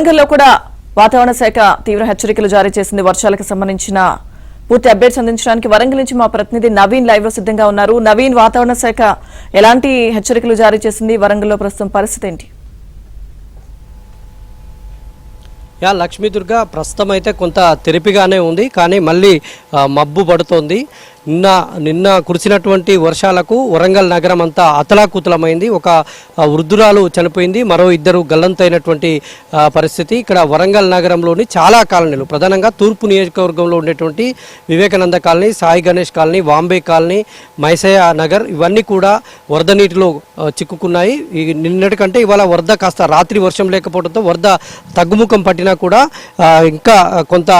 వరంగల్లో కూడా వాతావరణ శాఖ తీవ్ర హెచ్చరికలు జారీ చేసింది. వర్షాలకు సంబంధించిన పూర్తి అప్డేట్స్ అందించడానికి వరంగల్ నుంచి మా ప్రతినిధి నవీన్ లైవ్ లో సిద్ధంగా ఉన్నారు. నవీన్, వాతావరణ శాఖ ఎలాంటి హెచ్చరికలు జారీ చేసింది? వరంగల్లో ప్రస్తుతం పరిస్థితి ఏంటి? లక్ష్మీ దుర్గా, ప్రస్తుతం అయితే కొంత తెరిపిగానే ఉంది, కానీ మళ్ళీ మబ్బు పడుతోంది. నిన్న కురిసినటువంటి వర్షాలకు వరంగల్ నగరం అంతా అతలాకుతలమైంది. ఒక వృద్ధురాలు చనిపోయింది, మరో ఇద్దరు గల్లంతైనటువంటి పరిస్థితి. ఇక్కడ వరంగల్ నగరంలోని చాలా కాలనీలు, ప్రధానంగా తూర్పు నియోజకవర్గంలో ఉండేటువంటి Vivekananda colony, Sai Ganesh colony, Vambay colony, Maisaiah Nagar, ఇవన్నీ కూడా వరద నీటిలో చిక్కుకున్నాయి. నిన్నటికంటే ఇవాళ వరద కాస్త రాత్రి వర్షం లేకపోవడంతో వరద తగ్గుముఖం పట్టినా కూడా ఇంకా కొంత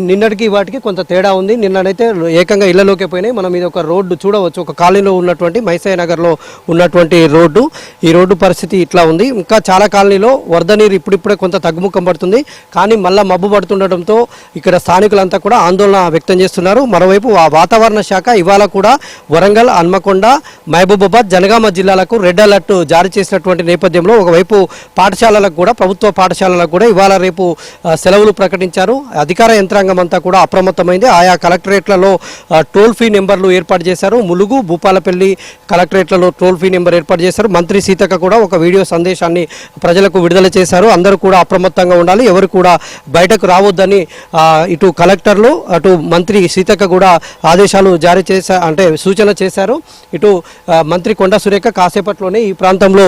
నిన్నటికి వాటికి కొంత తేడా ఉంది. నిన్ననైతే ఏకంగా ఇళ్లలోకి పోయినాయి. మనం ఇది ఒక రోడ్డు చూడవచ్చు, ఒక కాలనీలో ఉన్నటువంటి మైసయ్య నగర్లో ఉన్నటువంటి రోడ్డు. ఈ రోడ్డు పరిస్థితి ఇట్లా ఉంది. ఇంకా చాలా కాలనీలో వరద నీరు ఇప్పుడిప్పుడే కొంత తగ్గుముఖం పడుతుంది, కానీ మళ్ళీ మబ్బు పడుతుండటంతో ఇక్కడ స్థానికులంతా కూడా ఆందోళన వ్యక్తం చేస్తున్నారు. మరోవైపు వాతావరణ శాఖ ఇవాళ కూడా వరంగల్, హన్మకొండ, మహబూబాబాద్, జనగామ జిల్లాలకు రెడ్ అలర్ట్ జారీ చేసినటువంటి నేపథ్యంలో ఒకవైపు పాఠశాలలకు కూడా, ప్రభుత్వ పాఠశాలలకు కూడా ఇవాళ రేపు సెలవులు ప్రకటించారు. అధికార యంత్రాంగం అంతా కూడా అప్రమత్తమైంది. ఆయా కలెక్టరేట్లలో టోల్ ఫ్రీ నెంబర్లు ఏర్పాటు చేశారు. ములుగు, భూపాలపల్లి కలెక్టరేట్లలో టోల్ ఫ్రీ నెంబర్ ఏర్పాటు చేశారు. మంత్రి సీతక్క కూడా ఒక వీడియో సందేశాన్ని ప్రజలకు విడుదల చేశారు. అందరూ కూడా అప్రమత్తంగా ఉండాలి, ఎవరు కూడా బయటకు రావద్దని ఇటు కలెక్టర్లు, అటు మంత్రి సీతక్క కూడా ఆదేశాలు జారీ చేశారు, అంటే సూచన చేశారు. ఇటు మంత్రి కొండ సురేఖ కాసేపట్లోనే ఈ ప్రాంతంలో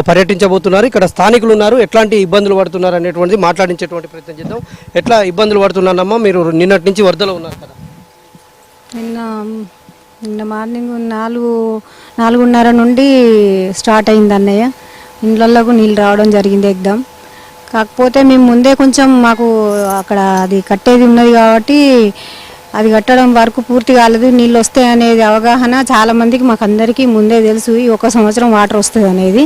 పర్యటించబోతున్నారు. ఇక్కడ స్థానికులు ఉన్నారు, ఎట్లాంటి ఇబ్బందులు పడుతున్నారు అనేటువంటిది మాట్లాడించేటువంటి ప్రయత్నం చేద్దాం. ఎట్లా ఇబ్బందులు పడుతున్నారమ్మా? మీరు నిన్నటి నుంచి వరదలో ఉన్నారు కదా? నిన్న మార్నింగ్ 4:30 నుండి స్టార్ట్ అయింది అన్నయ్య. ఇండ్లలోకి నీళ్ళు రావడం జరిగింది ఎగ్దాం. కాకపోతే మేము ముందే కొంచెం మాకు అక్కడ అది కట్టేది ఉన్నది కాబట్టి అది కట్టడం వరకు పూర్తి కాలేదు. నీళ్ళు వస్తాయి అనేది అవగాహన చాలామందికి, మాకు అందరికీ ముందే తెలుసు ఈ 1 సంవత్సరం వాటర్ వస్తుంది అనేది.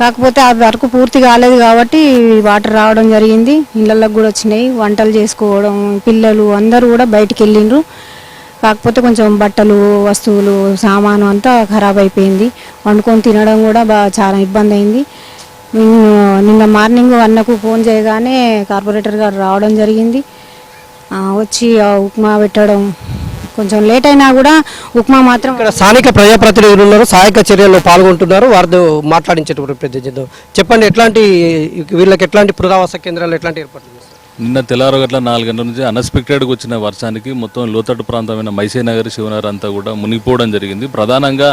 కాకపోతే అది వరకు పూర్తి కాలేదు కాబట్టి వాటర్ రావడం జరిగింది. ఇళ్ళకి కూడా వచ్చినాయి. వంటలు చేసుకోవడం, పిల్లలు అందరూ కూడా బయటికి వెళ్ళిండ్రు. కాకపోతే కొంచెం బట్టలు, వస్తువులు, సామాను అంతా ఖరాబ్ అయిపోయింది. వండుకొని తినడం కూడా చాలా ఇబ్బంది అయింది. నిన్న మార్నింగ్ అన్నకు ఫోన్ చేయగానే కార్పొరేటర్ గారు రావడం జరిగింది. వచ్చి ఉప్మా పెట్టడం, కొంచెం లేట్ అయినా కూడా ఉప్మా మాత్రం. ఇక్కడ స్థానిక ప్రజాప్రతినిధులు ఉన్నారు, సహాయక చర్యల్లో పాల్గొంటున్నారు. వారితో మాట్లాడించేటువంటి ప్రతినిధులు చెప్పండి, ఎట్లాంటి వీళ్ళకి ఎట్లాంటి పునరావాస కేంద్రాలు ఎట్లాంటి ఏర్పాటు చేస్తారు? నిన్న తెల్లారగట్ల 4 గంటల నుంచి అన్ఎక్స్పెక్టెడ్గా వచ్చిన వర్షానికి మొత్తం లోతట్టు ప్రాంతమైన మైసయ్య నగర్, శివనగర్ అంతా కూడా మునిగిపోవడం జరిగింది. ప్రధానంగా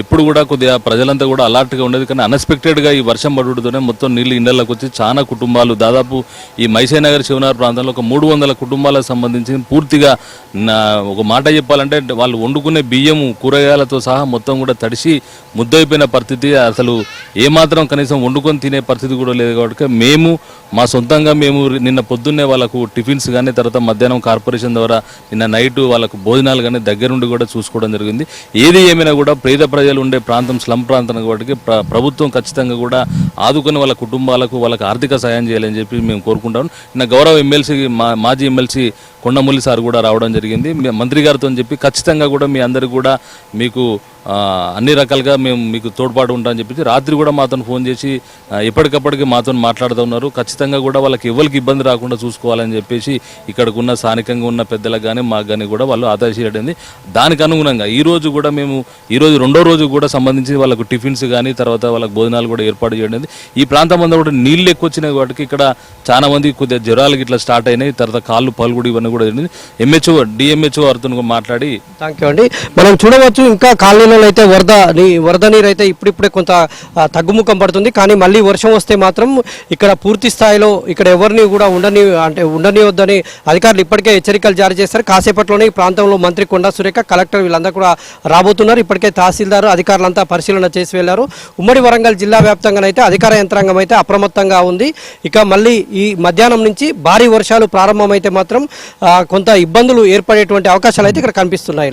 ఎప్పుడు కూడా కొద్దిగా ప్రజలంతా కూడా అలర్ట్గా ఉండేది, కానీ అన్ఎక్స్పెక్టెడ్గా ఈ వర్షం పడుతూనే మొత్తం నీళ్ళు ఇండ్లలోకి వచ్చి చాలా కుటుంబాలు, దాదాపు ఈ మైసయ్య నగర్, శివనగర్ ప్రాంతంలో ఒక 300 కుటుంబాలకు సంబంధించి పూర్తిగా ఒక మాట చెప్పాలంటే వాళ్ళు వండుకునే బియ్యం, కూరగాయలతో సహా మొత్తం కూడా తడిసి ముద్దయిపోయిన పరిస్థితి. అసలు ఏమాత్రం కనీసం వండుకొని తినే పరిస్థితి కూడా లేదు. కాబట్టి మేము మా సొంతంగా నిన్న పొద్దున్నే వాళ్ళకు టిఫిన్స్ కానీ, తర్వాత మధ్యాహ్నం కార్పొరేషన్ ద్వారా నిన్న నైట్ వాళ్ళకు భోజనాలు కానీ దగ్గరుండి కూడా చూసుకోవడం జరిగింది. ఏది ఏమైనా కూడా పేద ప్రజలు ఉండే ప్రాంతం, స్లమ్ ప్రాంతం కాబట్టి ప్రభుత్వం ఖచ్చితంగా కూడా ఆదుకొని వాళ్ళ కుటుంబాలకు, వాళ్ళకి ఆర్థిక సాయం చేయాలని చెప్పి మేము కోరుకుంటాం. నిన్న గౌరవ ఎమ్మెల్సీ, మాజీ ఎమ్మెల్సీ కొండముల్లి సార్ కూడా రావడం జరిగింది. మంత్రి గారితో చెప్పి ఖచ్చితంగా కూడా మీ అందరికి కూడా మీకు అన్ని రకాలుగా మేము మీకు తోడ్పాటు ఉంటామని చెప్పి రాత్రి కూడా మాతో ఫోన్ చేసి ఎప్పటికప్పటికి మాతో మాట్లాడుతూ ఉన్నారు. ఖచ్చితంగా కూడా వాళ్ళకి ఎవరికి ఇబ్బంది రాకుండా చూసుకోవాలని చెప్పేసి ఇక్కడికి ఉన్న స్థానికంగా ఉన్న పెద్దలకు కానీ మాకు కానీ కూడా వాళ్ళు ఆదేశించండి. దానికి అనుగుణంగా ఈరోజు కూడా మేము ఈరోజు 2వ రోజు కూడా సంబంధించి వాళ్ళకు టిఫిన్స్ కానీ, తర్వాత వాళ్ళకి భోజనాలు కూడా ఏర్పాటు చేయడం. ఈ ప్రాంతం అంతా కూడా నీళ్ళు ఎక్కువ వచ్చినాయి కాబట్టి ఇక్కడ చాలా మంది కొద్దిగా జ్వరాలకి ఇట్లా స్టార్ట్ అయినాయి. తర్వాత కాళ్ళు పలుగుడు ఇవన్నీ కూడా జరిగింది. డిఎంహెచ్ఓ వారితో మాట్లాడి థ్యాంక్ యూ అండి. మనం చూడవచ్చు, ఇంకా కాలనీలో అయితే వరద నీరు అయితే ఇప్పుడిప్పుడే కొంత తగ్గుముఖం పడుతుంది, కానీ మళ్ళీ వర్షం వస్తే మాత్రం ఇక్కడ పూర్తి స్థాయిలో ఇక్కడ ఎవరిని కూడా ఉండనివద్దని అధికారులు ఇప్పటికే హెచ్చరికలు జారీ చేస్తారు. కాసేపట్లోనే ఈ ప్రాంతంలో మంత్రి కొండ సురేఖ, కలెక్టర్ వీళ్ళందరూ కూడా రాబోతున్నారు. ఇప్పటికే తహసీల్దారు, అధికారులంతా పరిశీలన చేసి వెళ్లారు. ఉమ్మడి వరంగల్ జిల్లా వ్యాప్తంగానైతే అధికార యంత్రాంగం అయితే అప్రమత్తంగా ఉంది. ఇక మళ్ళీ ఈ మధ్యాహ్నం నుంచి భారీ వర్షాలు ప్రారంభమైతే మాత్రం కొంత ఇబ్బందులు ఏర్పడేటువంటి అవకాశాలు అయితే ఇక్కడ కనిపిస్తున్నాయి.